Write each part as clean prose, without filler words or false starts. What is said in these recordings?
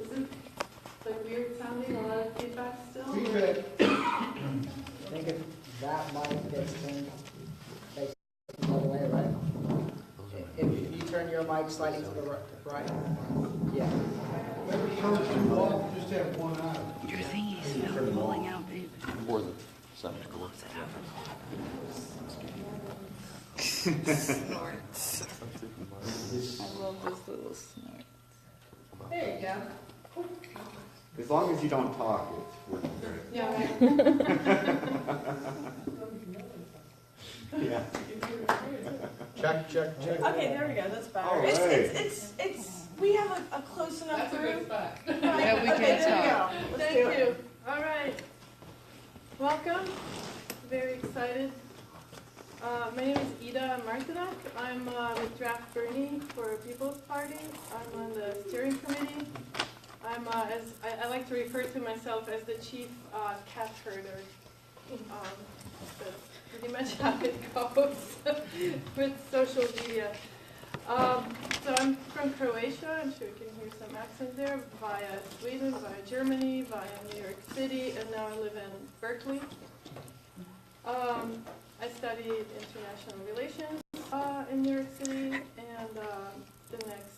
Is it like weird sounding, a lot of feedback still? Feedback. I think if that mic gets turned facing the other way, right? If you turn your mic slightly to the right, yeah. Every person involved just have one eye. Your thingy's still pulling out, babe. More than 7 score. Snorts. I love those little snorts. There you go. As long as you don't talk, it's working great. Yeah, right. Yeah. Check, check, check. Okay, there we go. That's better. All It's, right. it's, we have a close enough That's a room. good spot. Yeah, we Okay, can there we talk. go. Let's Thank do it. you. All right. Welcome. Very excited. My name is Ida Martinac. I'm with Draft Bernie for People's Party. I'm on the steering committee. I'm, as I like to refer to myself as the chief cat herder. That's pretty much how it goes with social media. So I'm from Croatia. I'm sure you can hear some accent there. Via Sweden, via Germany, via New York City, and now I live in Berkeley. I studied international relations in New York City, and the next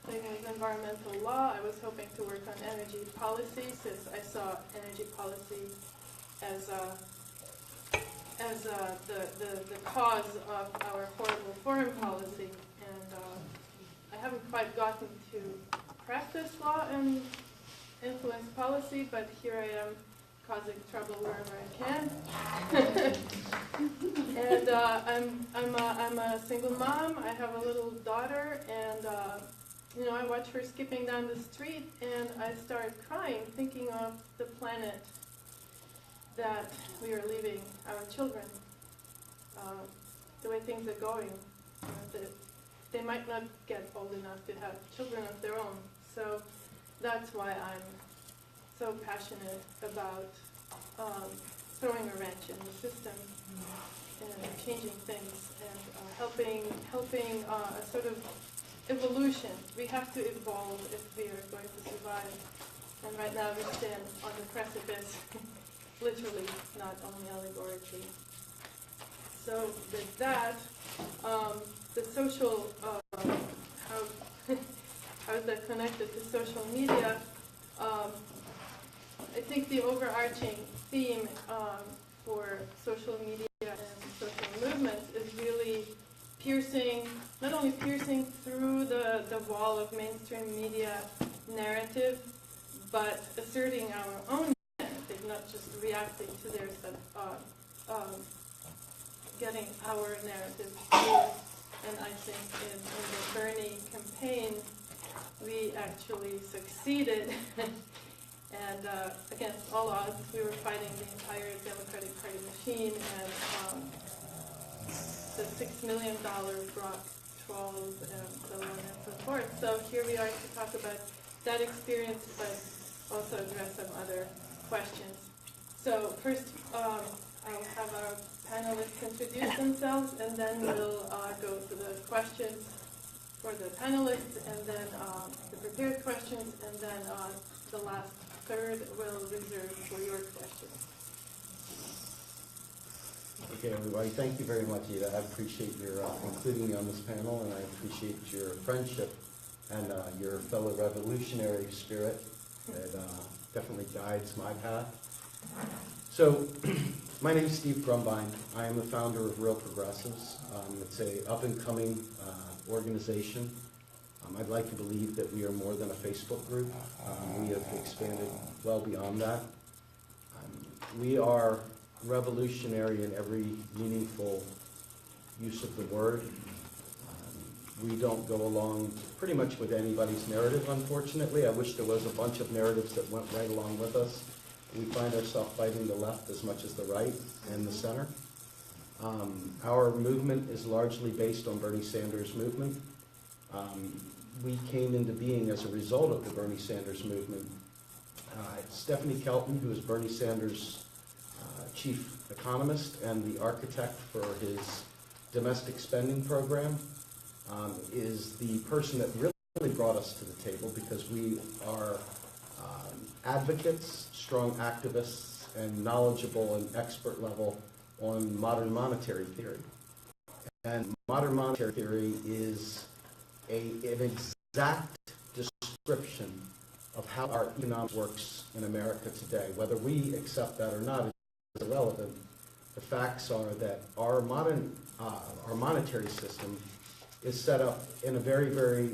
thing was environmental law. I was hoping to work on energy policy, since I saw energy policy as the cause of our horrible foreign policy, and I haven't quite gotten to practice law and influence policy, but here I am causing trouble wherever I can. And I'm a single mom. I have a little daughter, and you know, I watch her skipping down the street, and I start crying, thinking of the planet that we are leaving our children. The way things are going, they might not get old enough to have children of their own. So that's why I'm so passionate about throwing a wrench in the system and changing things and helping a sort of evolution. We have to evolve if we are going to survive. And right now we stand on the precipice, literally, not only allegorically. So with that, the social, how is that connected to social media? I think the overarching theme for social media and social movements is really piercing, not only piercing through the wall of mainstream media narrative, but asserting our own narrative, not just reacting to theirs, but getting our narrative through. And I think in the Bernie campaign, we actually succeeded. And against all odds, we were fighting the entire Democratic Party machine, and the $6 million brought trolls and so on and so forth. So here we are to talk about that experience, but also address some other questions. So first, I'll have our panelists introduce themselves, and then we'll go to the questions for the panelists, and then the prepared questions, and then the last third will reserve for your questions. Okay, everybody, thank you very much, Ida. I appreciate your including me on this panel, and I appreciate your friendship and your fellow revolutionary spirit that definitely guides my path. So, my name is Steve Grumbine. I am the founder of Real Progressives. It's a up-and-coming organization. I'd like to believe that we are more than a Facebook group. We have expanded well beyond that. We are revolutionary in every meaningful use of the word. We don't go along pretty much with anybody's narrative, unfortunately. I wish there was a bunch of narratives that went right along with us. We find ourselves fighting the left as much as the right and the center. Our movement is largely based on Bernie Sanders' movement. We came into being as a result of the Bernie Sanders movement. Stephanie Kelton, who is Bernie Sanders' chief economist and the architect for his domestic spending program, is the person that really really brought us to the table because we are advocates, strong activists, and knowledgeable and expert level on modern monetary theory. And modern monetary theory is an exact description of how our economics works in America today. Whether we accept that or not is irrelevant. The facts are that our monetary system is set up in a very, very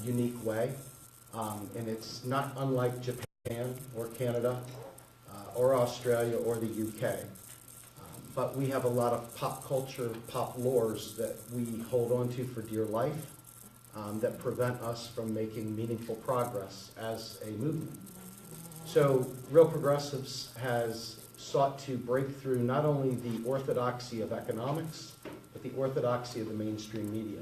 unique way, and it's not unlike Japan or Canada or Australia or the UK. But we have a lot of pop culture, pop lores that we hold on to for dear life that prevent us from making meaningful progress as a movement. So Real Progressives has sought to break through not only the orthodoxy of economics, but the orthodoxy of the mainstream media.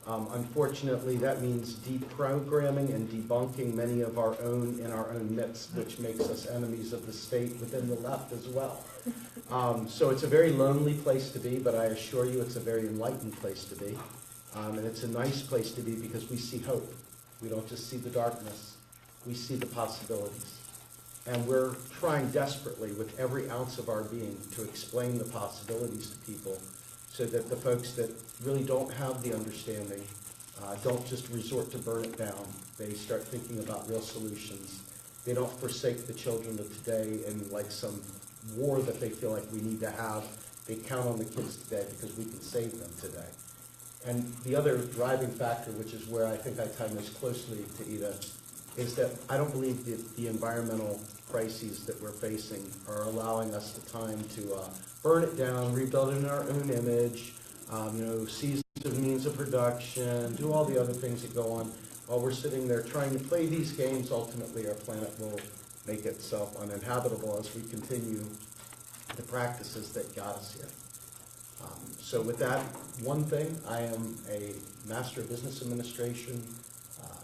Unfortunately, that means deprogramming and debunking many of our own in our own midst, which makes us enemies of the state within the left as well. So it's a very lonely place to be, but I assure you it's a very enlightened place to be. And it's a nice place to be because we see hope. We don't just see the darkness, we see the possibilities. And we're trying desperately with every ounce of our being to explain the possibilities to people so that the folks that really don't have the understanding don't just resort to burn it down. They start thinking about real solutions. They don't forsake the children of today in like some war that they feel like we need to have. They count on the kids today because we can save them today. And the other driving factor, which is where I think I tie most closely to Ida, is that I don't believe that the environmental crises that we're facing are allowing us the time to burn it down, rebuild it in our own image, seize the means of production, do all the other things that go on. While we're sitting there trying to play these games, ultimately our planet will make itself uninhabitable as we continue the practices that got us here. So with that one thing, I am a Master of Business Administration.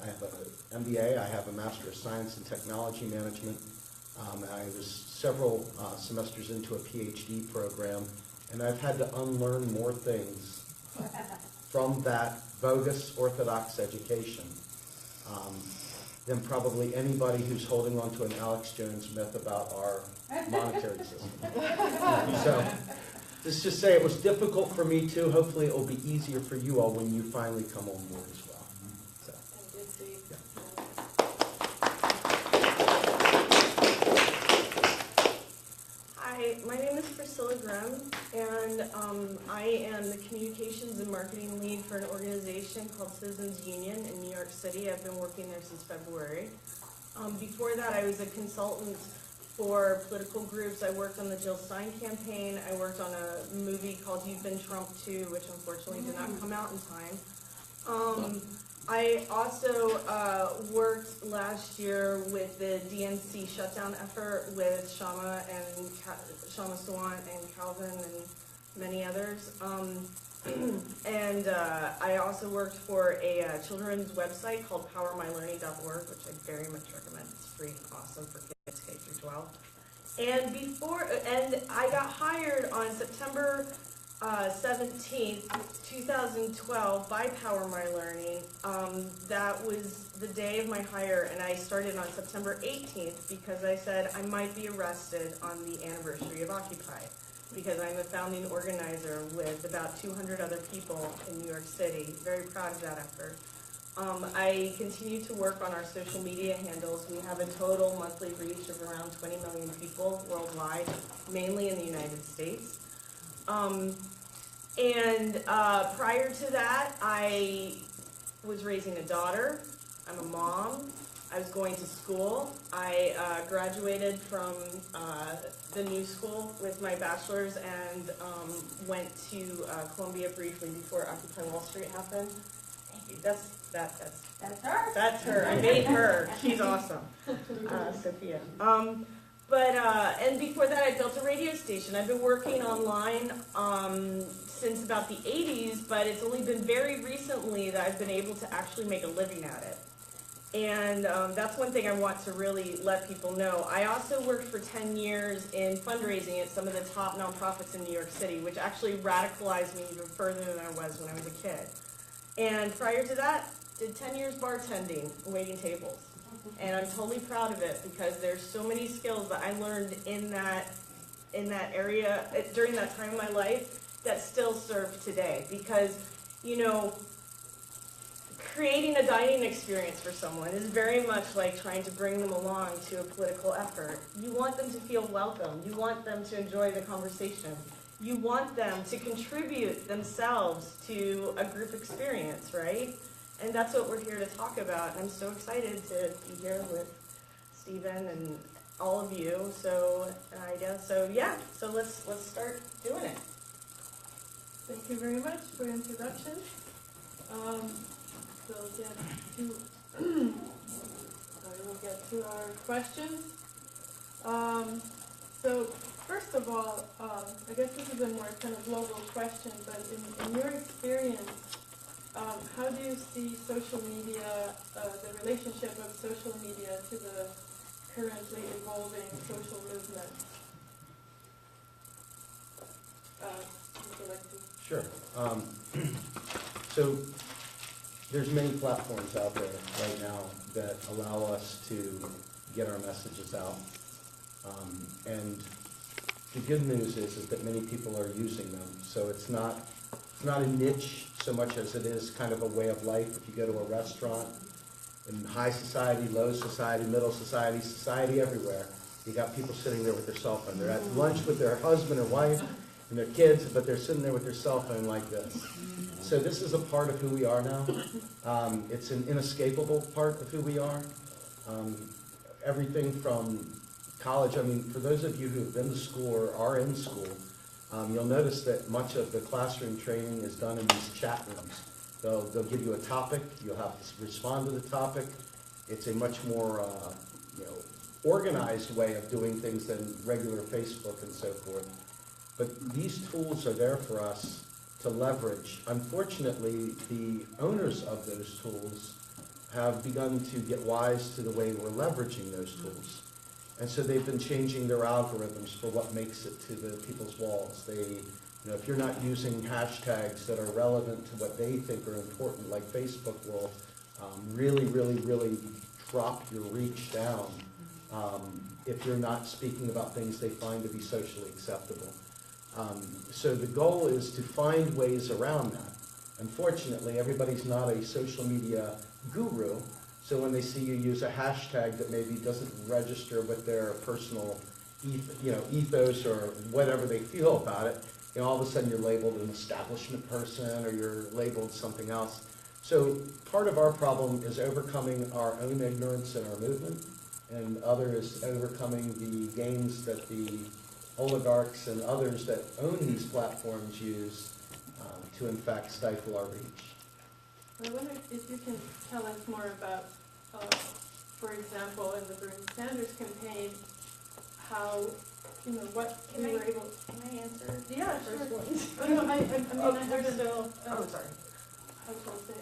I have an MBA. I have a Master of Science and Technology Management. I was several semesters into a PhD program, and I've had to unlearn more things from that bogus Orthodox education than probably anybody who's holding on to an Alex Jones myth about our monetary system. So let's just say it was difficult for me too. Hopefully it will be easier for you all when you finally come on board as well. So, yeah. Hi, my name is Priscilla and I am the Communications and Marketing Lead for an organization called Citizens Union in New York City. I've been working there since February. Before that, I was a consultant for political groups. I worked on the Jill Stein campaign. I worked on a movie called You've Been Trump 2, which unfortunately did not come out in time. I also worked last year with the DNC shutdown effort with Shama Sawant and Calvin and many others. And I also worked for a children's website called powermylearning.org, which I very much recommend. It's free and awesome for kids K through 12. And I got hired on September 17th, 2012 by Power My Learning. That was the day of my hire, and I started on September 18th because I said I might be arrested on the anniversary of Occupy, because I'm a founding organizer with about 200 other people in New York City. Very proud of that effort. I continue to work on our social media handles. We have a total monthly reach of around 20 million people worldwide, mainly in the United States. Prior to that, I was raising a daughter. I'm a mom. I was going to school. I graduated from the new school with my bachelor's and went to Columbia briefly before Occupy Wall Street happened. Thank you. That's her. That's her. I made her. She's awesome. Sophia. And before that, I built a radio station. I've been working online since about the 80s, but it's only been very recently that I've been able to actually make a living at it. And that's one thing I want to really let people know. I also worked for 10 years in fundraising at some of the top nonprofits in New York City, which actually radicalized me even further than I was when I was a kid. And prior to that, did 10 years bartending, waiting tables. And I'm totally proud of it because there's so many skills that I learned in that area during that time of my life that still serve today. Because, you know, creating a dining experience for someone is very much like trying to bring them along to a political effort. You want them to feel welcome. You want them to enjoy the conversation. You want them to contribute themselves to a group experience, right? And that's what we're here to talk about. I'm so excited to be here with Stephen and all of you. So let's start doing it. Thank you very much for the introduction. We'll get to our questions. So first of all, I guess this is a more kind of global question, but in your experience, how do you see social media, the relationship of social media to the currently evolving social movement? Would you like to? Sure. So there's many platforms out there right now that allow us to get our messages out. And the good news is that many people are using them. So it's not a niche so much as it is kind of a way of life. If you go to a restaurant in high society, low society, middle society, society everywhere, you got people sitting there with their cell phone. They're at lunch with their husband or wife and their kids, but they're sitting there with their cell phone like this. So this is a part of who we are now. It's an inescapable part of who we are. Everything from college, I mean, for those of you who have been to school or are in school, you'll notice that much of the classroom training is done in these chat rooms. They'll give you a topic, you'll have to respond to the topic. It's a much more organized way of doing things than regular Facebook and so forth. But these tools are there for us to leverage. Unfortunately, the owners of those tools have begun to get wise to the way we're leveraging those tools. And so they've been changing their algorithms for what makes it to the people's walls. If you're not using hashtags that are relevant to what they think are important, like Facebook will really, really, really drop your reach down if you're not speaking about things they find to be socially acceptable. So the goal is to find ways around that. Unfortunately, everybody's not a social media guru, so when they see you use a hashtag that maybe doesn't register with their personal ethos or whatever they feel about it, all of a sudden you're labeled an establishment person or you're labeled something else. So part of our problem is overcoming our own ignorance in our movement, and other is overcoming the games that the oligarchs and others that own these platforms use to in fact stifle our reach. I wonder if you can tell us more about, for example, in the Bernie Sanders campaign, how, what Can we I- were able. Can I answer? Yeah, the first sure. one? Oh, no, I heard it. I'm sorry. I was going to say,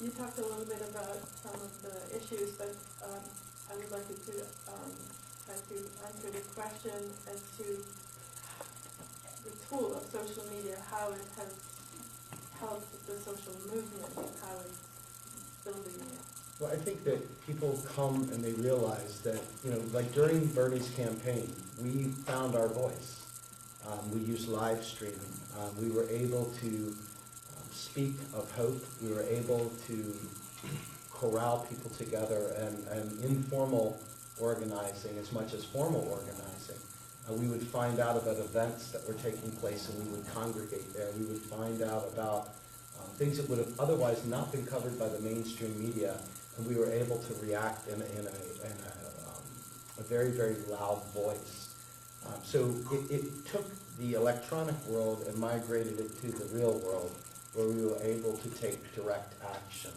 you talked a little bit about some of the issues, but I would like you to try to answer the question as to the tool of social media, how it has helped the social movement, and how it's building it. Well, I think that people come and they realize that, like during Bernie's campaign, we found our voice. We used live streaming. We were able to speak of hope. We were able to corral people together and informal organizing as much as formal organizing. We would find out about events that were taking place and we would congregate there. We would find out about things that would have otherwise not been covered by the mainstream media, and we were able to react in a very, very loud voice. So it took the electronic world and migrated it to the real world, where we were able to take direct action.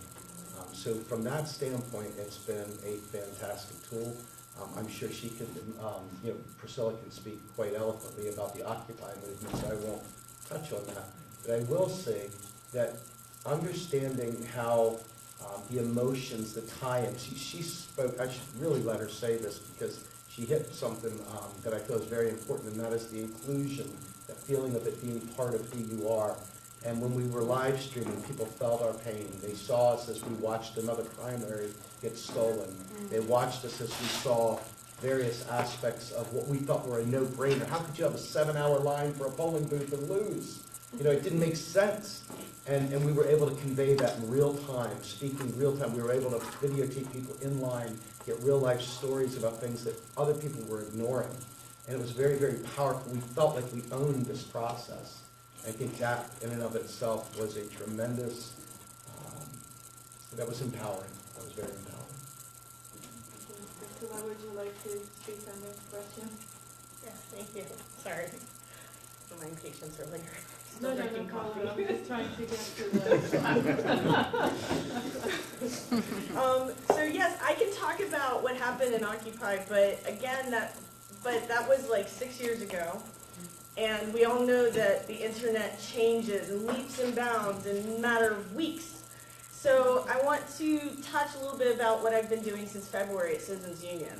So from that standpoint, it's been a fantastic tool. I'm sure she can, Priscilla can speak quite eloquently about the Occupy movement, so I won't touch on that. But I will say that understanding how the emotions, the tie-ins, she spoke, I should really let her say this because she hit something that I feel is very important, and that is the inclusion, that feeling of it being part of who you are. And when we were live streaming, people felt our pain. They saw us as we watched another primary get stolen. They watched us as we saw various aspects of what we thought were a no-brainer. How could you have a 7-hour line for a polling booth and lose? You know, it didn't make sense. And we were able to convey that in real time, speaking real time. We were able to videotape people in line, get real life stories about things that other people were ignoring. And it was very, very powerful. We felt like we owned this process. I think that in and of itself was a tremendous, that was empowering. That was very empowering. Priscilla, would you like to speak on this question? Yes, thank you. Sorry for my impatience earlier. No, Still no drinking problem. coffee. I'm just trying to get to the... So yes, I can talk about what happened in Occupy, but again, that was like 6 years ago. And we all know that the internet changes in leaps and bounds in a matter of weeks. So I want to touch a little bit about what I've been doing since February at Citizens Union.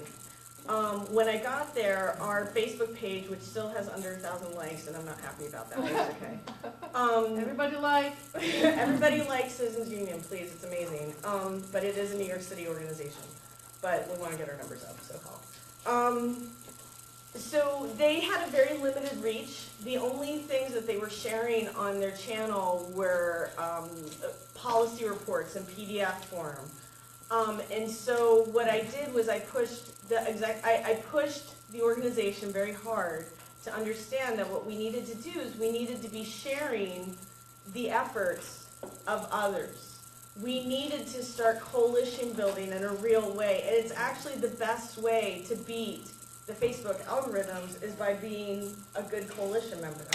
When I got there, our Facebook page, which still has under 1,000 likes, and I'm not happy about that, but it's okay. Everybody like... Everybody likes Citizens Union, please, it's amazing. But it is a New York City organization. But we want to get our numbers up, so help. So they had a very limited reach. The only things that they were sharing on their channel were policy reports in PDF form. And so what I did was I pushed the organization very hard to understand that what we needed to do is we needed to be sharing the efforts of others. We needed to start coalition building in a real way. And it's actually the best way to beat the Facebook algorithms is by being a good coalition member.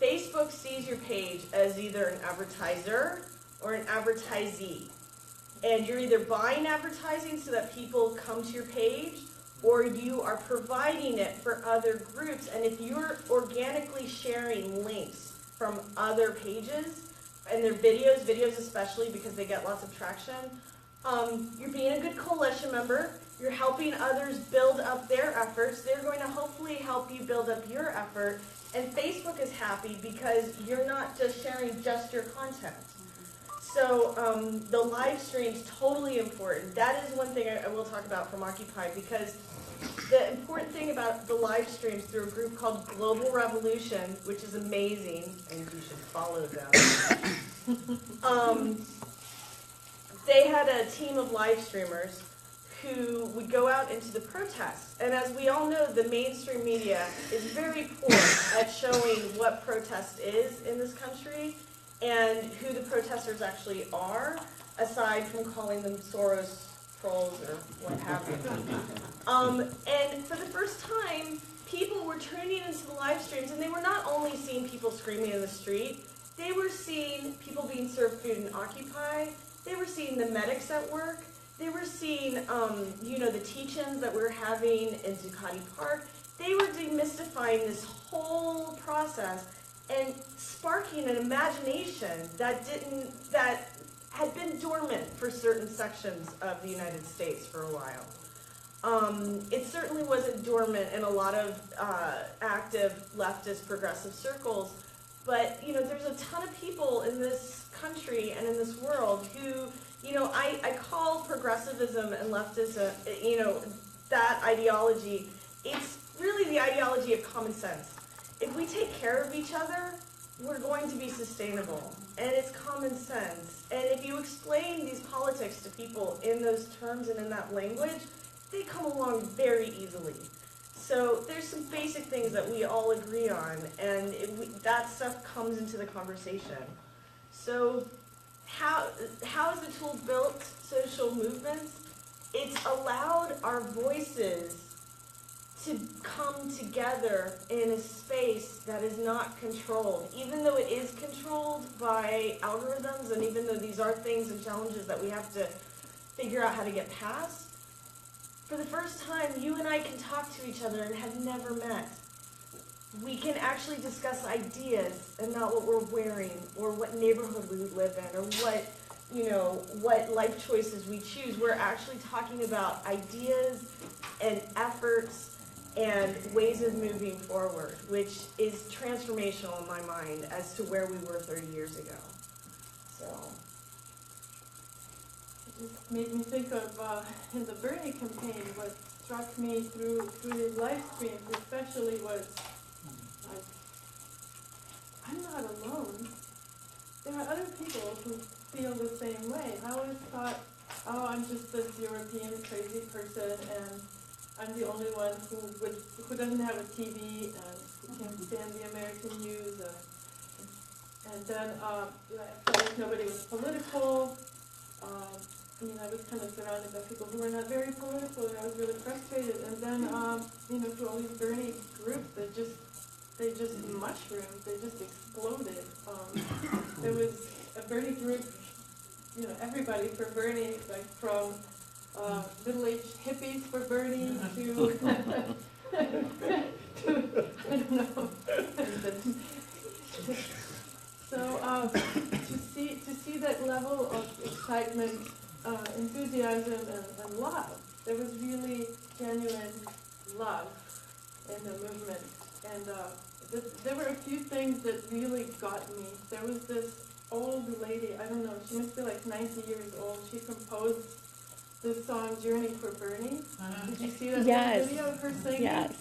Facebook sees your page as either an advertiser or an advertisee. And you're either buying advertising so that people come to your page, or you are providing it for other groups. And if you're organically sharing links from other pages, and their videos especially because they get lots of traction, you're being a good coalition member. You're helping others build up their efforts. They're going to hopefully help you build up your effort. And Facebook is happy because you're not just sharing just your content. So the live stream's totally important. That is one thing I will talk about from Occupy, because the important thing about the live streams through a group called Global Revolution, which is amazing, and you should follow them. They had a team of live streamers who would go out into the protests. And as we all know, the mainstream media is very poor at showing what protest is in this country and who the protesters actually are, aside from calling them Soros trolls or what have you. And for the first time, people were tuning into the live streams, and they were not only seeing people screaming in the street, they were seeing people being served food in Occupy, they were seeing the medics at work, they were seeing, the teach-ins that we were having in Zuccotti Park. They were demystifying this whole process and sparking an imagination that had been dormant for certain sections of the United States for a while. It certainly wasn't dormant in a lot of active leftist progressive circles, but there's a ton of people in this country and in this world who, I call progressivism and leftism, that ideology, it's really the ideology of common sense. If we take care of each other, we're going to be sustainable. And it's common sense. And if you explain these politics to people in those terms and in that language, they come along very easily. So there's some basic things that we all agree on, and that stuff comes into the conversation. So how is the tool built? Social movements? It's allowed our voices to come together in a space that is not controlled. Even though it is controlled by algorithms, and even though these are things and challenges that we have to figure out how to get past, for the first time, you and I can talk to each other and have never met. We can actually discuss ideas and not what we're wearing, or what neighborhood we live in, or what life choices we choose. We're actually talking about ideas and efforts and ways of moving forward, which is transformational in my mind as to where we were 30 years ago. So. It just made me think of in the Bernie campaign, what struck me through his live streams especially was, like, I'm not alone. There are other people who feel the same way. I always thought, oh, I'm just this European crazy person, and I'm the only one who doesn't have a TV and who can't stand the American news. And then I felt like nobody was political. I mean, I was kind of surrounded by people who were not very political, and I was really frustrated. And then, through all these Bernie groups, they just mushroomed, they just exploded. There was a Bernie group, everybody for Bernie, like from middle-aged hippies for Bernie to, I don't know. So to see that level of excitement, enthusiasm, and love, there was really genuine love in the movement. And there were a few things that really got me. There was this old lady, I don't know, she must be like 90 years old. She composed this song, Journey for Bernie. Did you see that Yes. video of her singing? Yes.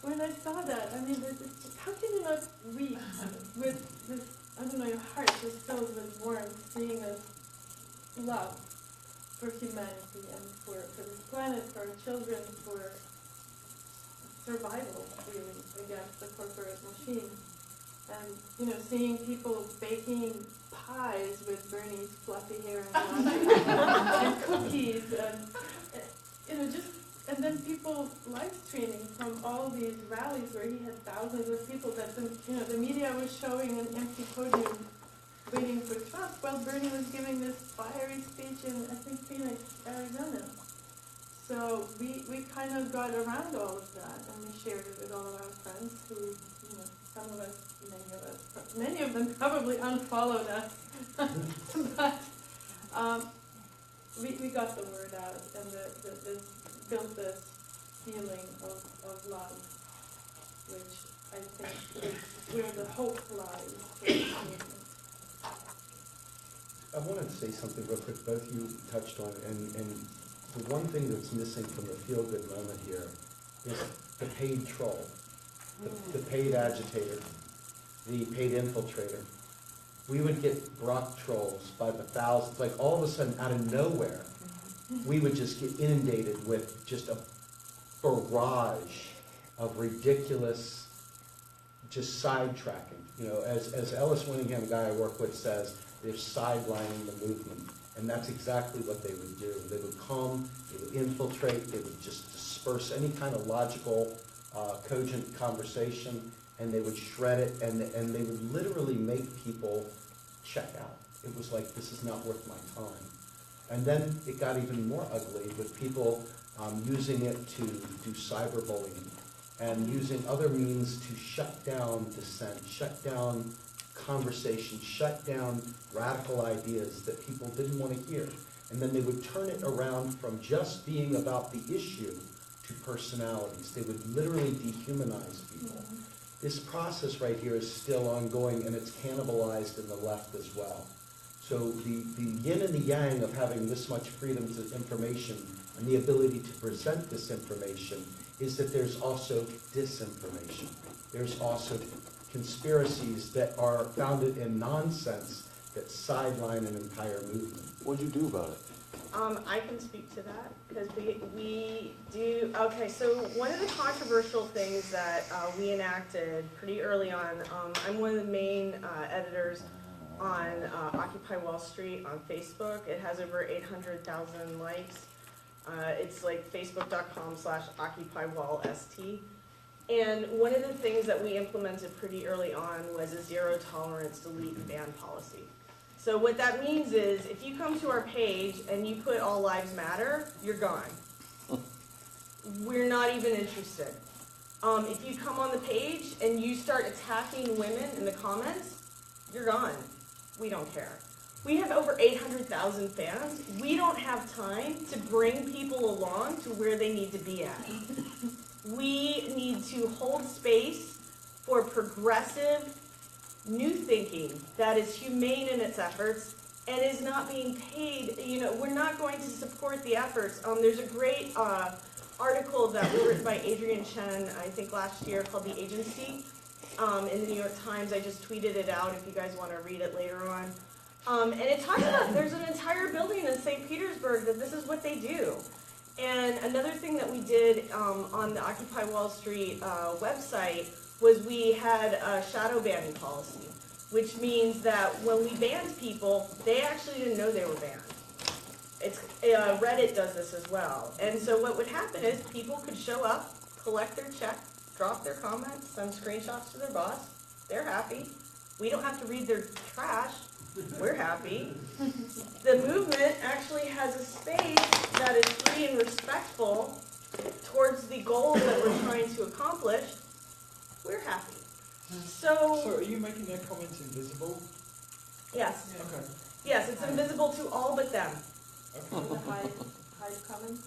When I saw that, I mean, how can you not weep with this, I don't know, your heart just filled with warmth, seeing us love for humanity and for this planet, for our children, for survival, really, against the corporate machine. And, seeing people baking pies with Bernie's fluffy hair and cookies, and, and then people live streaming from all these rallies where he had thousands of people that the media was showing an empty podium waiting for Trump while Bernie was giving this fiery speech in, I think, Phoenix, Arizona. So we kind of got around all of that, and we shared it with all of our friends who, some of us, many of them probably unfollowed us. But we got the word out, and built this feeling of love, which I think is where the hope lies for this movement. I wanted to say something real quick. Both of you touched on it, and the one thing that's missing from the feel-good moment here is the paid troll, the paid agitator, the paid infiltrator. We would get Brock trolls by the thousands, like all of a sudden, out of nowhere, we would just get inundated with just a barrage of ridiculous, just sidetracking. As Ellis Winningham, a guy I work with, says, they're sidelining the movement. And that's exactly what they would do. They would come, they would infiltrate, they would just disperse any kind of logical, cogent conversation, and they would shred it, and they would literally make people check out. It was like, this is not worth my time. And then it got even more ugly with people using it to do cyberbullying and using other means to shut down dissent, shut down conversation, shut down radical ideas that people didn't want to hear. And then they would turn it around from just being about the issue to personalities. They would literally dehumanize people. This process right here is still ongoing, and it's cannibalized in the left as well. So the yin and the yang of having this much freedom to information and the ability to present this information is that there's also disinformation. There's also conspiracies that are founded in nonsense that sideline an entire movement. What'd you do about it? I can speak to that because we do. Okay, so one of the controversial things that we enacted pretty early on. I'm one of the main editors on Occupy Wall Street on Facebook. It has over 800,000 likes. It's like facebook.com/OccupyWallST. And one of the things that we implemented pretty early on was a zero tolerance delete and ban policy. So what that means is if you come to our page and you put all lives matter, you're gone. We're not even interested. If you come on the page and you start attacking women in the comments, you're gone. We don't care. We have over 800,000 fans. We don't have time to bring people along to where they need to be at. We need to hold space for progressive, new thinking that is humane in its efforts and is not being paid. We're not going to support the efforts. There's a great article that was written by Adrian Chen, I think last year, called The Agency, in the New York Times. I just tweeted it out if you guys want to read it later on. And it talks about there's an entire building in St. Petersburg that this is what they do. And another thing that we did on the Occupy Wall Street website was we had a shadow banning policy, which means that when we banned people, they actually didn't know they were banned. Reddit does this as well. And so what would happen is people could show up, collect their check, drop their comments, send screenshots to their boss. They're happy. We don't have to read their trash. We're happy. The movement actually has a space that is free and respectful towards the goals that we're trying to accomplish. We're happy. So are you making their comments invisible? Yes. Okay. Yes, it's invisible to all but them. The hide comments.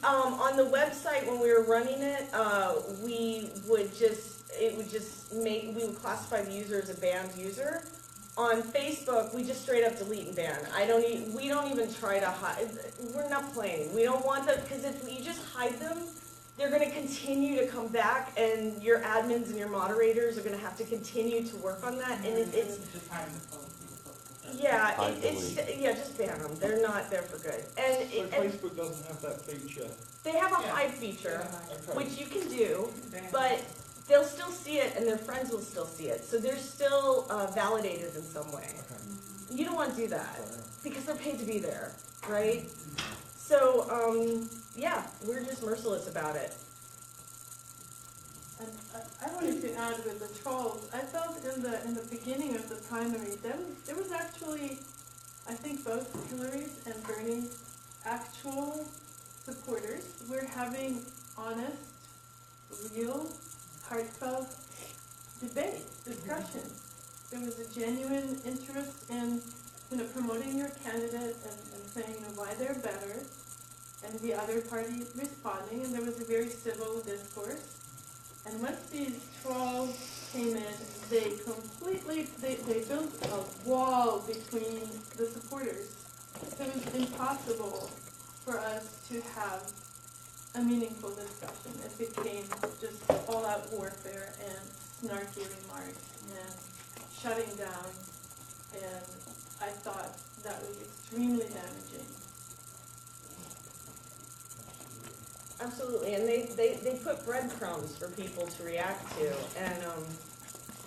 On the website when we were running it, we would classify the user as a banned user. On Facebook, we just straight up delete and ban. We don't even try to hide. We're not playing. We don't want them, because if you just hide them, they're going to continue to come back, and your admins and your moderators are going to have to continue to work on that. And it's just ban them. They're not there for good. And Facebook doesn't have that feature. they have a hide feature, Okay. which you can do, but they'll still see it, and their friends will still see it. So they're still validated in some way. Okay. You don't want to do that because they're paid to be there, right? So, we're just merciless about it. And I wanted to add with the trolls. I felt in the beginning of the primary there was actually, I think, both Hillary's and Bernie's actual supporters were having honest, real, heartfelt debate, discussion. There was a genuine interest in promoting your candidate and saying why they're better, and the other party responding, and there was a very civil discourse. And once these trolls came in, they built a wall between the supporters. So it was impossible for us to have a meaningful discussion. It became just all-out warfare and snarky remarks and shutting down, and I thought that was extremely damaging. Absolutely, and they put breadcrumbs for people to react to, and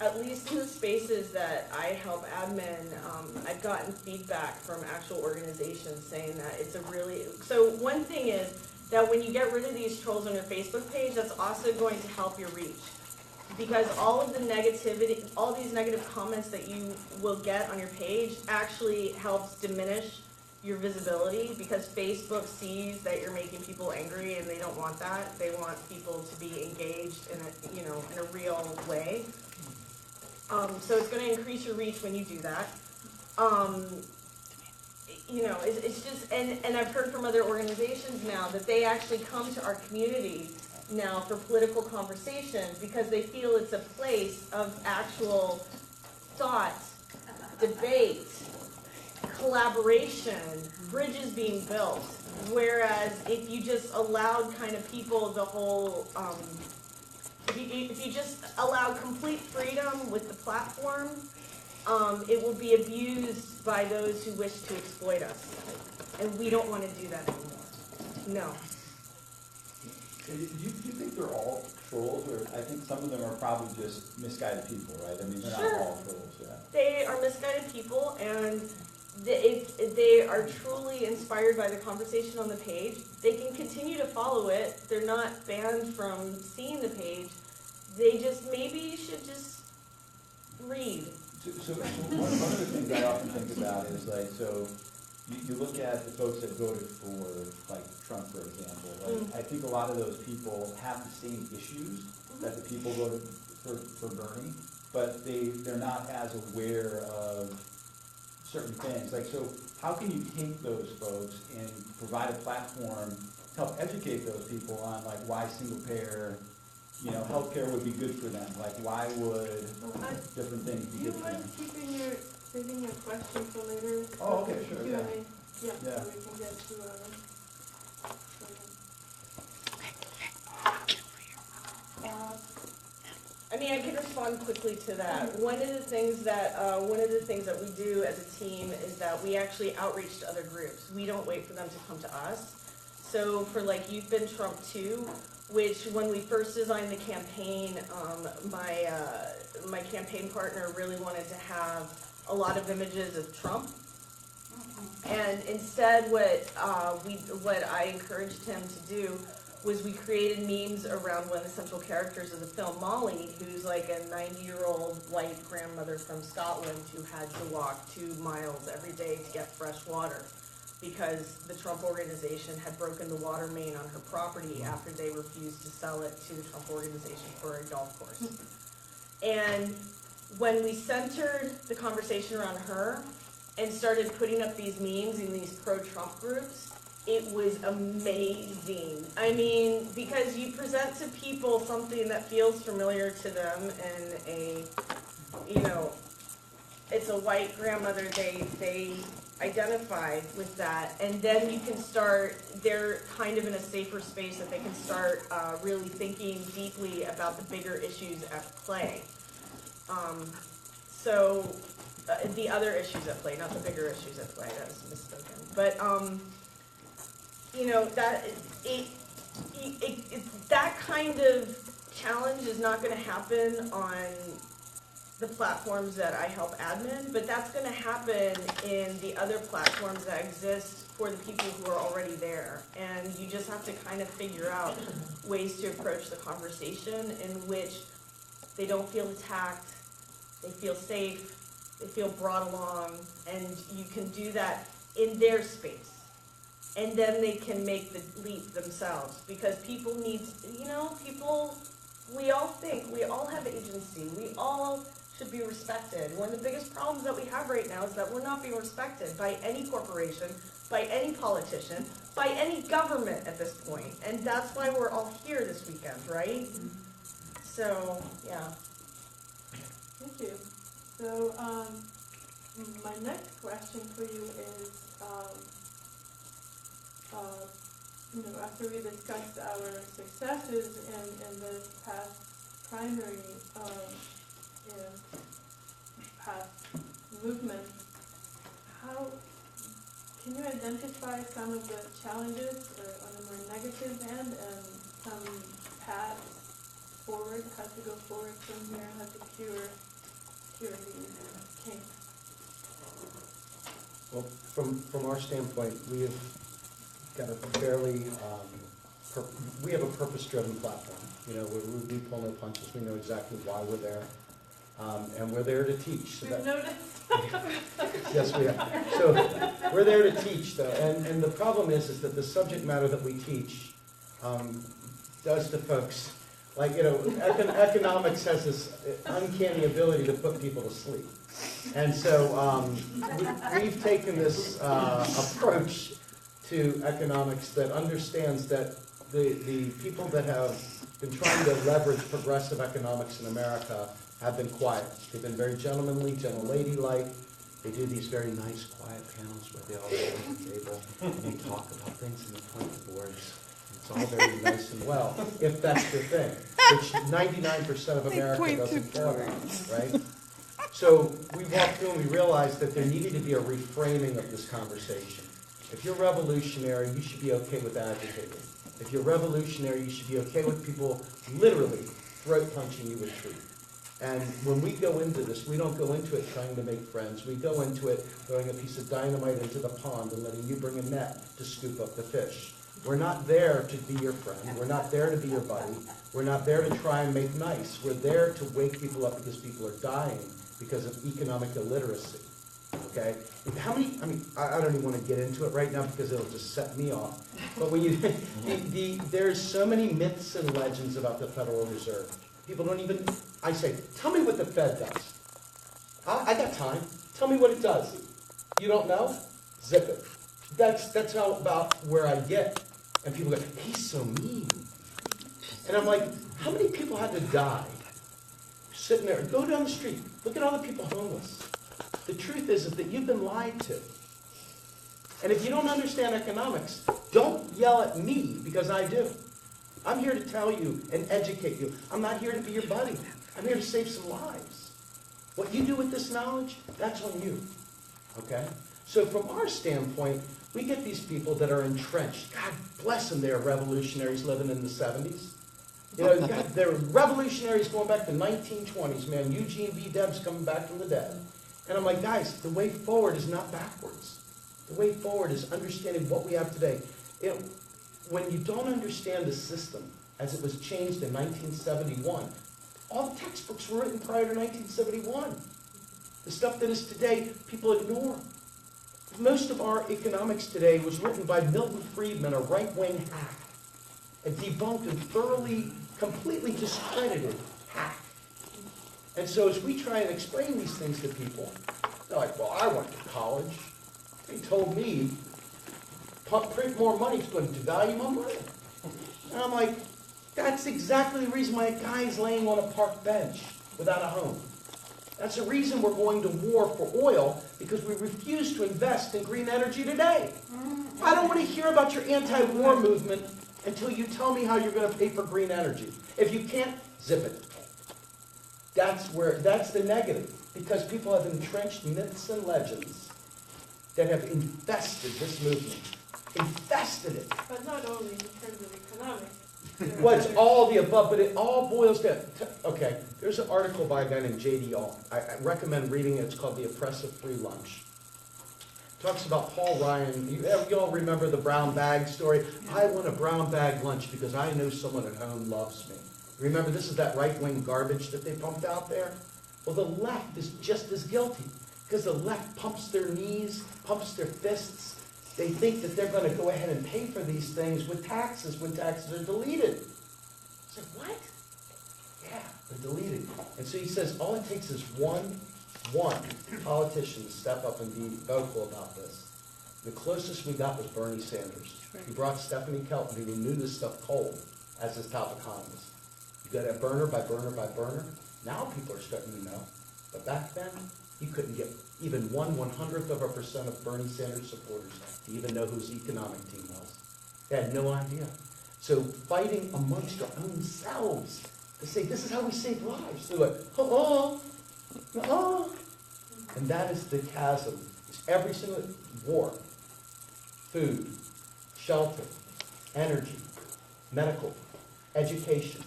at least in the spaces that I help admin, I've gotten feedback from actual organizations saying that it's so one thing is that when you get rid of these trolls on your Facebook page, that's also going to help your reach. Because all of the negativity, all these negative comments that you will get on your page actually helps diminish your visibility, because Facebook sees that you're making people angry and they don't want that. They want people to be engaged in a real way. So it's going to increase your reach when you do that. It's just, and I've heard from other organizations now that they actually come to our community now for political conversations because they feel it's a place of actual thought, debate, collaboration, bridges being built. Whereas if you just allowed kind of people the whole, if you just allow complete freedom with the platform, it will be abused by those who wish to exploit us. And we don't want to do that anymore. No. Do you think they're all trolls, or I think some of them are probably just misguided people, right? I mean, they're not all trolls, yeah. They are misguided people, and if they are truly inspired by the conversation on the page, they can continue to follow it. They're not banned from seeing the page. They just maybe should just read. So one of the things I often think about is like, so you look at the folks that voted for like Trump, for example. Like, I think a lot of those people have the same issues that the people voted for Bernie, but they're not as aware of certain things. Like, so how can you take those folks and provide a platform to help educate those people on like why single payer, you know, healthcare would be good for them? Like, why would different things Do be you good for mind them? saving your question for later? Oh, okay, sure, yeah. Q&A? Yeah, Yeah. so we can get to, I mean, I can respond quickly to that. One of the things that we do as a team is that we actually outreach to other groups. We don't wait for them to come to us. So for like You've Been Trump Too, which when we first designed the campaign, my campaign partner really wanted to have a lot of images of Trump. And instead what I encouraged him to do was we created memes around one of the central characters of the film, Molly, who's like a 90-year-old white grandmother from Scotland who had to walk 2 miles every day to get fresh water because the Trump organization had broken the water main on her property after they refused to sell it to the Trump organization for a golf course. And when we centered the conversation around her and started putting up these memes in these pro-Trump groups, it was amazing. I mean, because you present to people something that feels familiar to them and it's a white grandmother, they identify with that, and then you can start, they're kind of in a safer space that they can start really thinking deeply about the bigger issues at play. The other issues at play, not the bigger issues at play, that was misspoken. But, that kind of challenge is not going to happen on the platforms that I help admin, but that's going to happen in the other platforms that exist for the people who are already there. And you just have to kind of figure out ways to approach the conversation in which they don't feel attacked, they feel safe, they feel brought along, and you can do that in their space. And then they can make the leap themselves, because people need, we all think, we all have agency, we all should be respected. One of the biggest problems that we have right now is that we're not being respected by any corporation, by any politician, by any government at this point. And that's why we're all here this weekend, right? So, yeah. thank you. So, my next question for you is, after we discussed our successes in the past primary, past movement, how can you identify some of the challenges on the more negative end and some paths forward, how to go forward from here, how to cure the kinks? Well, from our standpoint, we have got a fairly, we have a purpose-driven platform. We pull no punches. We know exactly why we're there, and we're there to teach. So We've noticed. Yes, we are. So we're there to teach, though, and the problem is that the subject matter that we teach does to folks, like, economics has this uncanny ability to put people to sleep. And so we've taken this approach to economics that understands that the people that have been trying to leverage progressive economics in America have been quiet. They've been very gentlemanly, gentle-lady-like. They do these very nice, quiet panels where they all sit at the table and they talk about things and they point to boards. It's all very nice and well, if that's the thing, which 99% of America doesn't care about, right? So we walked through and we realized that there needed to be a reframing of this conversation. If you're revolutionary, you should be okay with agitating. If you're revolutionary, you should be okay with people literally throat punching you with truth. And when we go into this, we don't go into it trying to make friends. We go into it throwing a piece of dynamite into the pond and letting you bring a net to scoop up the fish. We're not there to be your friend. We're not there to be your buddy. We're not there to try and make nice. We're there to wake people up because people are dying because of economic illiteracy. Okay? I don't even want to get into it right now because it'll just set me off. But when you, there's so many myths and legends about the Federal Reserve. People don't even, I say, tell me what the Fed does. I got time. Tell me what it does. You don't know? Zip it. That's how about where I get. And people go, he's so mean. And I'm like, how many people had to die sitting there? Go down the street. Look at all the people homeless. The truth is that you've been lied to. And if you don't understand economics, don't yell at me because I do. I'm here to tell you and educate you. I'm not here to be your buddy. I'm here to save some lives. What you do with this knowledge, that's on you. Okay? So from our standpoint, we get these people that are entrenched. God bless them, they're revolutionaries living in the 70s. You know, God, they're revolutionaries going back to the 1920s, man. Eugene V. Debs coming back from the dead. And I'm like, guys, the way forward is not backwards. The way forward is understanding what we have today. You know, when you don't understand the system as it was changed in 1971, all the textbooks were written prior to 1971. The stuff that is today, people ignore. Most of our economics today was written by Milton Friedman, a right-wing hack, a debunked and thoroughly, completely discredited hack. And so as we try and explain these things to people, they're like, well, I went to college. They told me, print more money is going to devalue my money. And I'm like, that's exactly the reason why a guy is laying on a park bench without a home. That's the reason we're going to war for oil, because we refuse to invest in green energy today. I don't want to hear about your anti-war movement until you tell me how you're going to pay for green energy. If you can't, zip it. That's the negative, because people have entrenched myths and legends that have infested this movement. Infested it. But not only in terms of economics. Well, it's all the above, but it all boils down to, okay, there's an article by a guy named J.D. Alt. I recommend reading it. It's called The Oppressive Free Lunch. It talks about Paul Ryan. You all remember the brown bag story? I want a brown bag lunch because I know someone at home loves me. Remember, this is that right-wing garbage that they pumped out there? Well, the left is just as guilty, because the left pumps their knees, pumps their fists. They think that they're going to go ahead and pay for these things with taxes when taxes are deleted. It's like, what? Yeah, they're deleted. And so he says, all it takes is one politician to step up and be vocal about this. The closest we got was Bernie Sanders. He brought Stephanie Kelton, who knew this stuff cold, as his top economist. You got a burner by burner by burner. Now people are starting to know. But back then, you couldn't get even 1/100% of Bernie Sanders supporters to even know who his economic team was. They had no idea. So fighting amongst our own selves to say, this is how we save lives. They're like, and that is the chasm. It's every single war, food, shelter, energy, medical, education.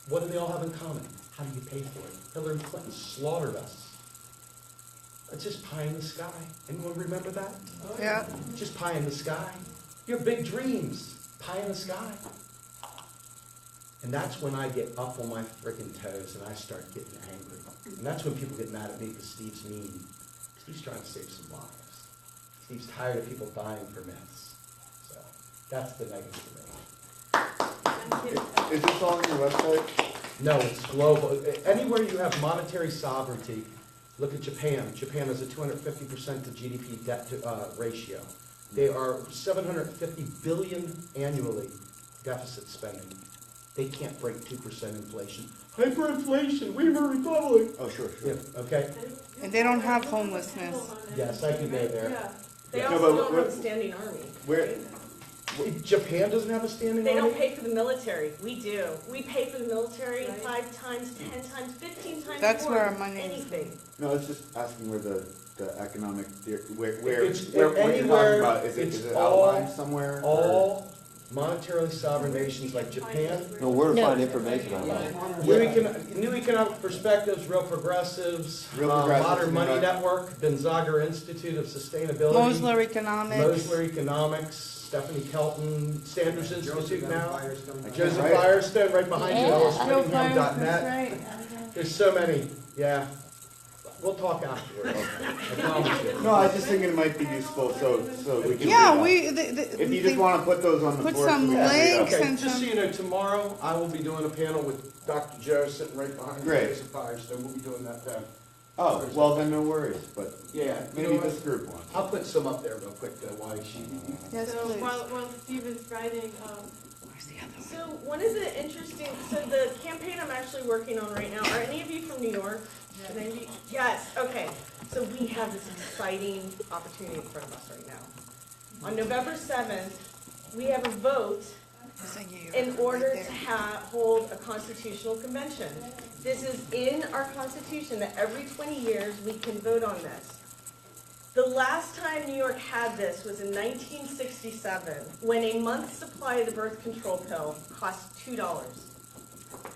What do they all have in common? How do you pay for it? Hillary Clinton slaughtered us. It's just pie in the sky. Anyone remember that? Yeah. Just pie in the sky. Your big dreams, pie in the sky. And that's when I get up on my freaking toes and I start getting angry. And that's when people get mad at me because Steve's mean. Steve's trying to save some lives. Steve's tired of people dying for myths. So that's the negative for me. Is this all on your website? No, it's global. Anywhere you have monetary sovereignty, look at Japan. Japan has a 250% to GDP debt to, ratio. They are $750 billion annually deficit spending. They can't break 2% inflation. Hyperinflation, we were a republic. Oh, sure. Yeah, okay? And they don't have homelessness. Yes, I can go there. Yeah. They No, also but don't what- have a standing army. Where? Japan doesn't have a standing They army? don't pay for the military. We do. We pay for the military Right. 5 times, 10 times, 15 times That's more where our than money is. anything. No, I was just asking where the economic theory, where It's what you're talking anywhere, about, is it's it all- outlined somewhere? or- All monetarily sovereign nations like Japan, No, where to find information on that? New Economic Perspectives, Real Progressives, Real Progressives, Modern Money right. Network, Benzager Institute of Sustainability, Mosler Economics. Mosler Economics, Stephanie Kelton, Standards Institute now, Joseph Right. Firestone right behind you, Joe Firestone, elliscunningham.net. right. There's so many, yeah. We'll talk afterwards. I promise you. No, I was just thinking it might be useful, so we can. Yeah, read if you just want to put those on the put board. some so we can read links them. Okay, and just so some- you know, tomorrow I will be doing a panel with Dr. Joe sitting right behind me. Great. Joseph Firestone. We'll be doing that then. Oh, well, then no worries, but yeah, You know maybe what? this group wants. I'll put some up there real quick, while she. Yes, So please. while Steve is writing, So one of the interesting, so the campaign I'm actually working on right now, are any of you from New York? Can any of you? Yes, okay. So we have this exciting opportunity in front of us right now. On November 7th, we have a vote in order to hold a constitutional convention. This is in our Constitution that every 20 years we can vote on this. The last time New York had this was in 1967, when a month's supply of the birth control pill cost $2.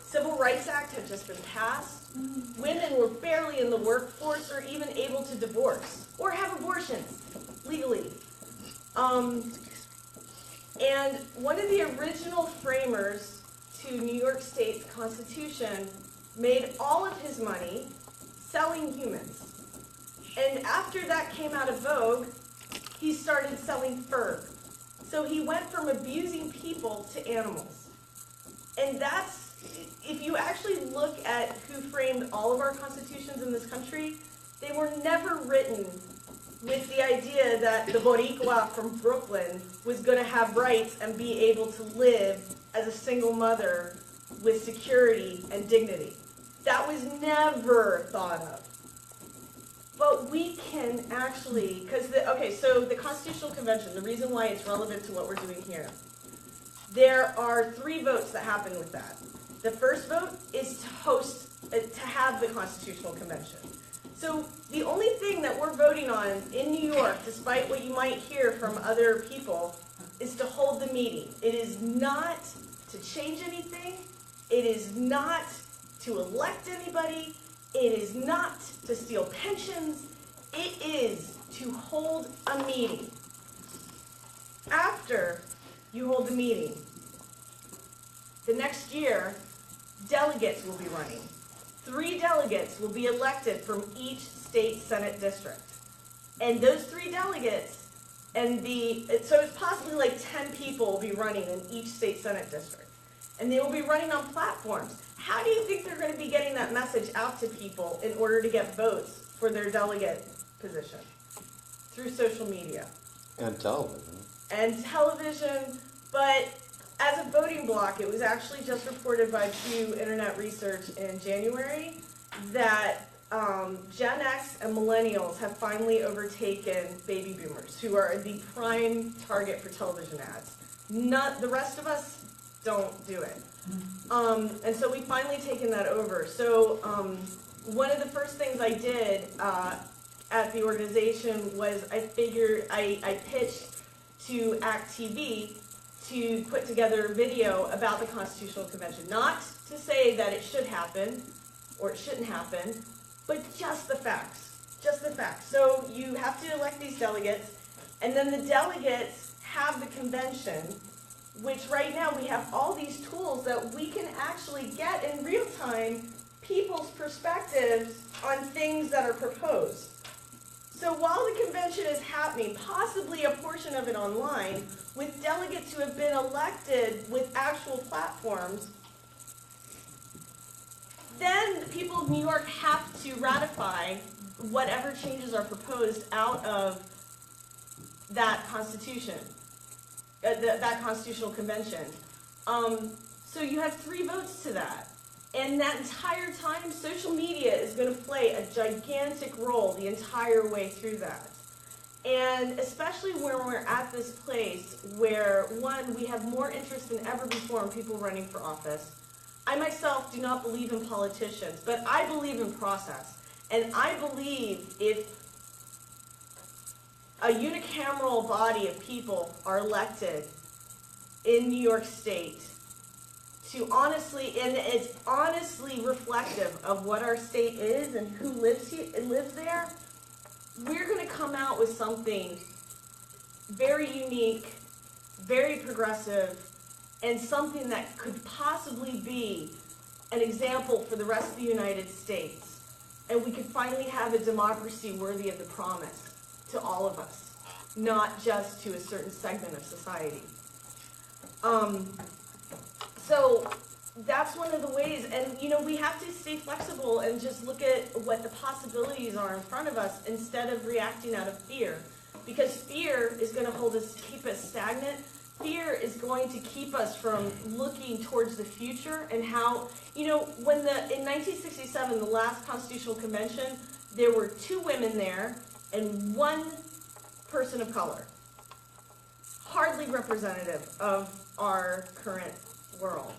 Civil Rights Act had just been passed. Women were barely in the workforce or even able to divorce or have abortions legally. And one of the original framers to New York State's Constitution made all of his money selling humans. And after that came out of vogue, he started selling fur. So he went from abusing people to animals. And that's, if you actually look at who framed all of our constitutions in this country, they were never written with the idea that the Boricua from Brooklyn was going to have rights and be able to live as a single mother with security and dignity. That was never thought of. But we can actually, so the Constitutional Convention, the reason why it's relevant to what we're doing here, there are 3 votes that happen with that. The first vote is to have the Constitutional Convention. So the only thing that we're voting on in New York, despite what you might hear from other people, is to hold the meeting. It is not to change anything. It is not to elect anybody. It is not to steal pensions. It is to hold a meeting. After you hold the meeting, the next year, delegates will be running. 3 delegates will be elected from each state Senate district. And those 3 delegates, so it's possibly like 10 people will be running in each state Senate district. And they will be running on platforms. How do you think they're going to be getting that message out to people in order to get votes for their delegate position? Through social media. And television. And television, but as a voting bloc, it was actually just reported by Pew Internet Research in January that Gen X and millennials have finally overtaken baby boomers, who are the prime target for television ads. The rest of us don't do it. And so we've finally taken that over. So one of the first things I did at the organization was I pitched to ACT TV to put together a video about the Constitutional Convention. Not to say that it should happen or it shouldn't happen, but just the facts. Just the facts. So you have to elect these delegates, and then the delegates have the convention, which right now we have all these tools that we can actually get in real time people's perspectives on things that are proposed. So while the convention is happening, possibly a portion of it online, with delegates who have been elected with actual platforms, then the people of New York have to ratify whatever changes are proposed out of that constitution, that constitutional convention. So you have 3 votes to that. And that entire time, social media is going to play a gigantic role the entire way through that. And especially when we're at this place where, one, we have more interest than ever before in people running for office. I myself do not believe in politicians, but I believe in process. And I believe if a unicameral body of people are elected in New York State, to honestly, and it's honestly reflective of what our state is and who lives there, we're going to come out with something very unique, very progressive, and something that could possibly be an example for the rest of the United States. And we could finally have a democracy worthy of the promise to all of us, not just to a certain segment of society. So that's one of the ways, and you know, we have to stay flexible and just look at what the possibilities are in front of us instead of reacting out of fear. Because fear is going to keep us stagnant. Fear is going to keep us from looking towards the future and how, you know, in 1967, the last Constitutional Convention, there were 2 women there and 1 person of color. Hardly representative of our current world.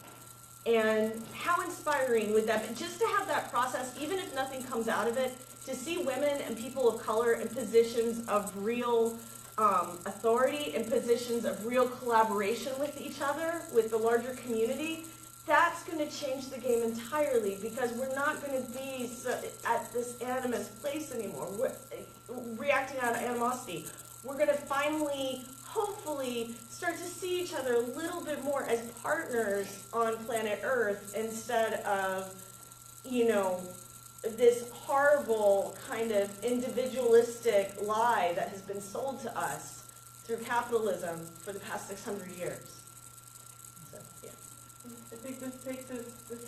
And how inspiring would that be, just to have that process, even if nothing comes out of it, to see women and people of color in positions of real authority, in positions of real collaboration with each other, with the larger community, that's going to change the game entirely, because we're not going to be at this animus place anymore. We're reacting out of animosity. We're going to finally, hopefully, start to see each other a little bit more as partners on planet Earth instead of, you know, this horrible kind of individualistic lie that has been sold to us through capitalism for the past 600 years. So, yeah. I think this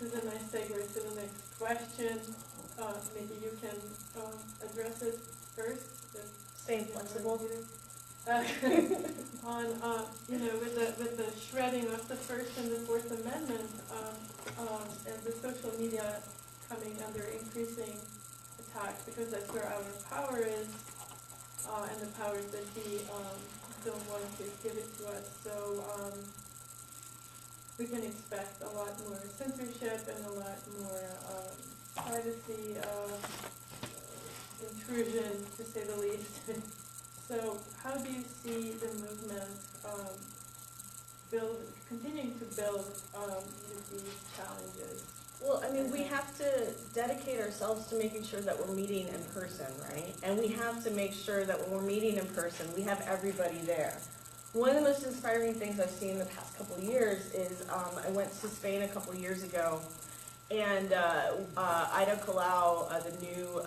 is a nice segue to the next question. Maybe you can address it first. Staying flexible. On you know, with the shredding of the First and the Fourth Amendment, and the social media coming under increasing attack, because that's where our power is, and the powers that be don't want to give it to us. So we can expect a lot more censorship and a lot more privacy intrusion, to say the least. So how do you see the movement continuing to build with these challenges? Well, I mean, we have to dedicate ourselves to making sure that we're meeting in person, right? And we have to make sure that when we're meeting in person, we have everybody there. One of the most inspiring things I've seen in the past couple of years is I went to Spain a couple of years ago, and Ida Colau, the new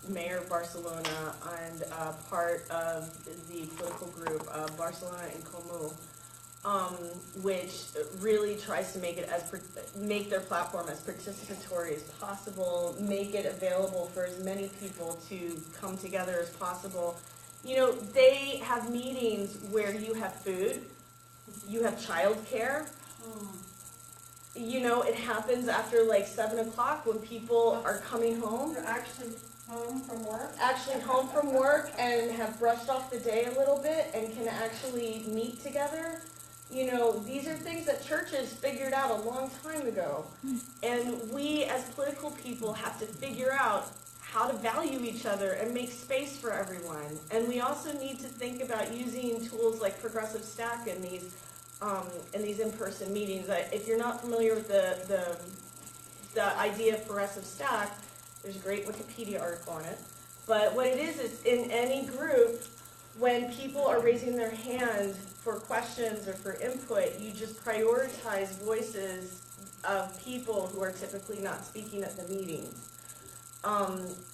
mayor of Barcelona, and part of the political group Barcelona en Comú, which really tries to make it make their platform as participatory as possible, make it available for as many people to come together as possible. You know, they have meetings where you have food, you have childcare. You know, it happens after like 7 o'clock when people are coming home. They're actually home from work? Actually home from work and have brushed off the day a little bit and can actually meet together. You know, these are things that churches figured out a long time ago. And we as political people have to figure out how to value each other and make space for everyone. And we also need to think about using tools like Progressive Stack in these in-person meetings. If you're not familiar with the idea of Progressive Stack, there's a great Wikipedia article on it. But what it is in any group, when people are raising their hand for questions or for input, you just prioritize voices of people who are typically not speaking at the meetings.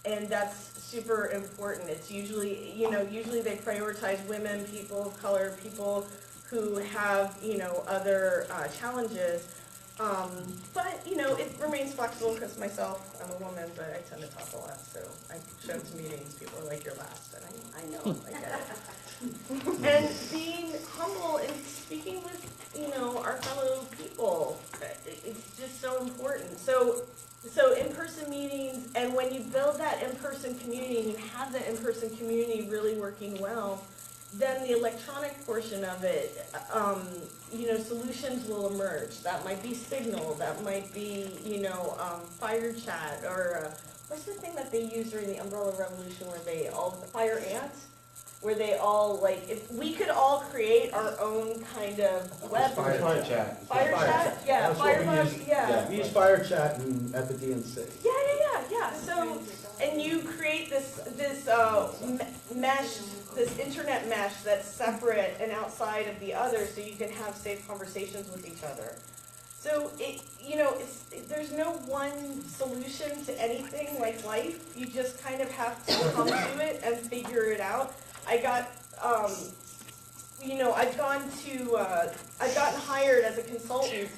And that's super important. It's usually, you know, they prioritize women, people of color, people who have, you know, other challenges. But, you know, it remains flexible because myself, I'm a woman, but I tend to talk a lot. So I show up to meetings, people are like, you're last. And I know, I get it. And being humble and speaking with, you know, our fellow people, it's just so important. So in-person meetings, and when you build that in-person community and you have that in-person community really working well, then the electronic portion of it, you know, solutions will emerge. That might be Signal, that might be, you know, Fire Chat, or what's the thing that they used during the Umbrella Revolution where they all, Fire Ant? Where they all, like, if we could all create our own kind of web. Fire Chat. Fire Chat? Yeah, That's what we Firebug, use. yeah. We use Fire Chat at the DNC. Yeah. So, and you create this mesh, this internet mesh that's separate and outside of the other, so you can have safe conversations with each other. So there's no one solution to anything like life. You just kind of have to come to it and figure it out. I've gotten hired as a consultant,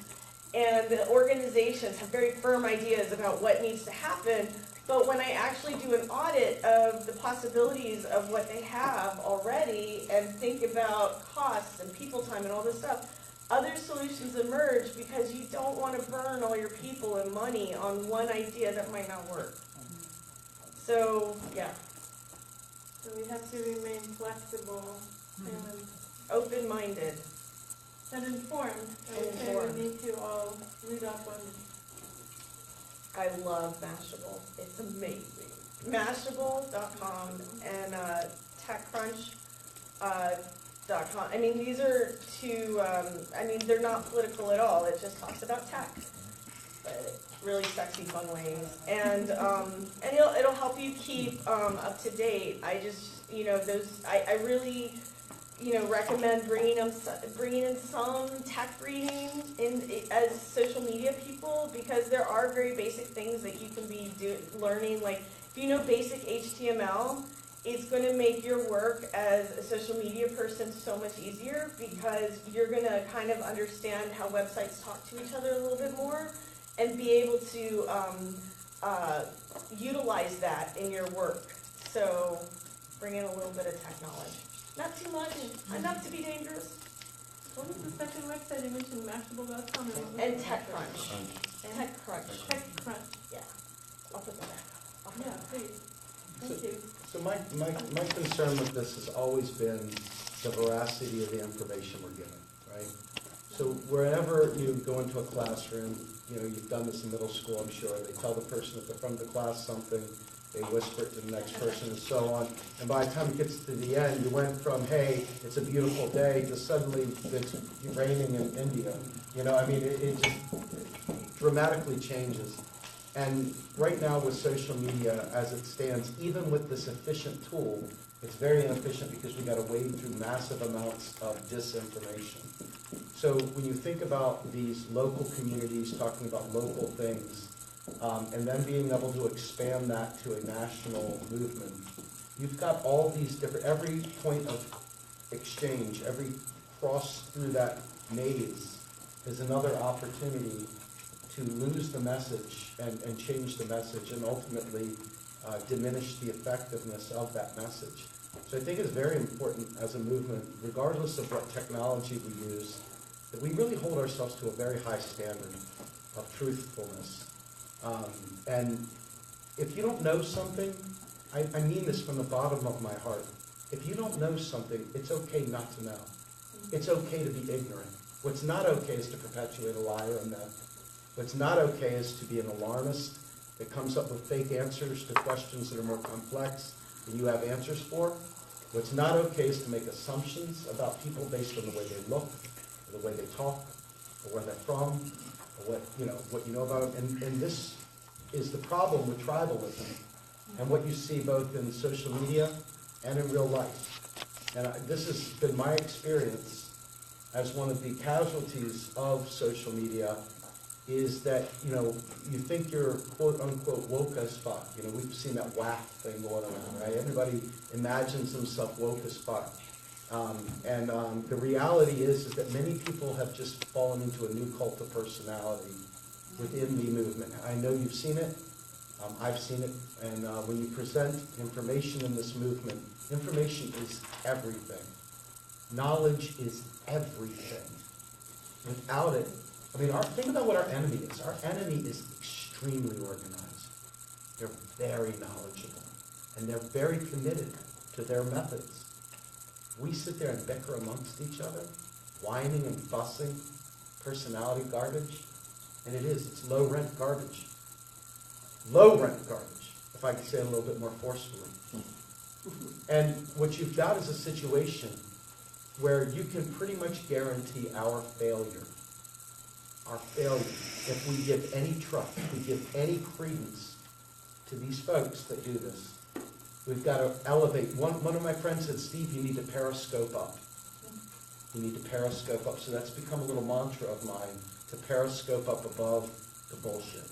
And the organizations have very firm ideas about what needs to happen, but when I actually do an audit of the possibilities of what they have already and think about costs and people time and all this stuff, other solutions emerge because you don't want to burn all your people and money on one idea that might not work. So, yeah. So we have to remain flexible and Open-minded. informed. I would say we need to all read up on I love Mashable. It's amazing. Mashable.com and TechCrunch.com. I mean, these are two, they're not political at all. It just talks about tech. But really sexy, fun ways. And it'll help you keep up to date. I just, I really, recommend bringing in some tech reading as social media people, because there are very basic things that you can be learning. Like, if you know basic HTML, it's going to make your work as a social media person so much easier, because you're going to kind of understand how websites talk to each other a little bit more and be able to utilize that in your work. So bring in a little bit of tech knowledge. Not too much, enough to be dangerous. what was the second website you mentioned? Mashable.com And TechCrunch. TechCrunch. TechCrunch. Yeah. I'll put that back up. Yeah, please. Thank you. So my concern with this has always been the veracity of the information we're given, right? So wherever you go into a classroom, you've done this in middle school, I'm sure, they tell the person at the front of the class something, they whisper it to the next person and so on. And by the time it gets to the end, you went from, hey, it's a beautiful day, to suddenly it's raining in India. It just dramatically changes. And right now with social media as it stands, even with this efficient tool, it's very inefficient because we got to wade through massive amounts of disinformation. So when you think about these local communities talking about local things, and then being able to expand that to a national movement, you've got all these different, every point of exchange, every cross through that maze is another opportunity to lose the message and change the message and ultimately diminish the effectiveness of that message. So I think it's very important as a movement, regardless of what technology we use, that we really hold ourselves to a very high standard of truthfulness. And if you don't know something, I mean this from the bottom of my heart, if you don't know something, it's okay not to know. It's okay to be ignorant. What's not okay is to perpetuate a lie or a myth. What's not okay is to be an alarmist that comes up with fake answers to questions that are more complex than you have answers for. What's not okay is to make assumptions about people based on the way they look, or the way they talk, or where they're from, or what you know about them. And this is the problem with tribalism and what you see both in social media and in real life. And this has been my experience as one of the casualties of social media, is that, you think you're quote unquote woke as fuck. We've seen that WAF thing going around, right? Everybody imagines themselves woke as fuck. The reality is that many people have just fallen into a new cult of personality within the movement. I know you've seen it. I've seen it. And when you present information in this movement, information is everything. Knowledge is everything. Without it, think about what our enemy is. Our enemy is extremely organized. They're very knowledgeable. And they're very committed to their methods. We sit there and bicker amongst each other, whining and fussing, personality garbage. And it's low-rent garbage. Low-rent garbage, if I could say it a little bit more forcefully. And what you've got is a situation where you can pretty much guarantee our failure. Our failure, if we give any trust, if we give any credence to these folks that do this. We've got to elevate. One of my friends said, Steve, you need to periscope up. You need to periscope up. So that's become a little mantra of mine, to periscope up above the bullshit.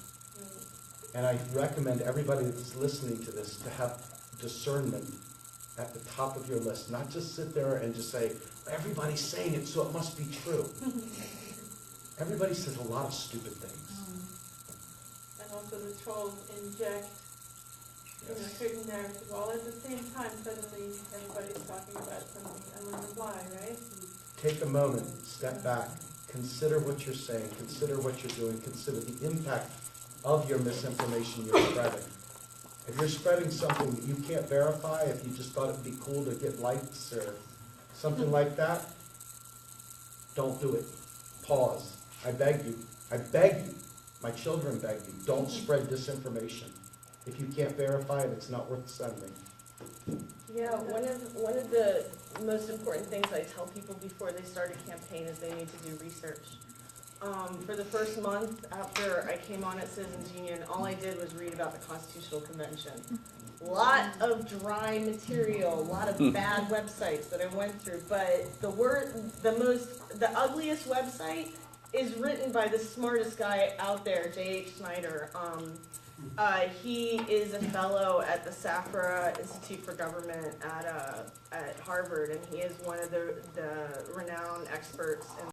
And I recommend everybody that's listening to this to have discernment at the top of your list. Not just sit there and just say, everybody's saying it, so it must be true. Everybody says a lot of stupid things. And also the trolls inject certain narrative, all at the same time. Suddenly, everybody's talking about something. I'm on the fly, right? Take a moment, step back, consider what you're saying, consider what you're doing, consider the impact of your misinformation you're spreading. If you're spreading something that you can't verify, if you just thought it'd be cool to get likes or something like that, don't do it. Pause. I beg you. I beg you. My children beg you. Don't spread disinformation. If you can't verify it, it's not worth sending. Yeah, one of the most important things I tell people before they start a campaign is they need to do research. For the first month after I came on at Citizens Union, all I did was read about the Constitutional Convention. A lot of dry material, a lot of bad websites that I went through, but the ugliest website is written by the smartest guy out there, J.H. Snyder. He is a fellow at the SAFRA Institute for Government at Harvard, and he is one of the renowned experts in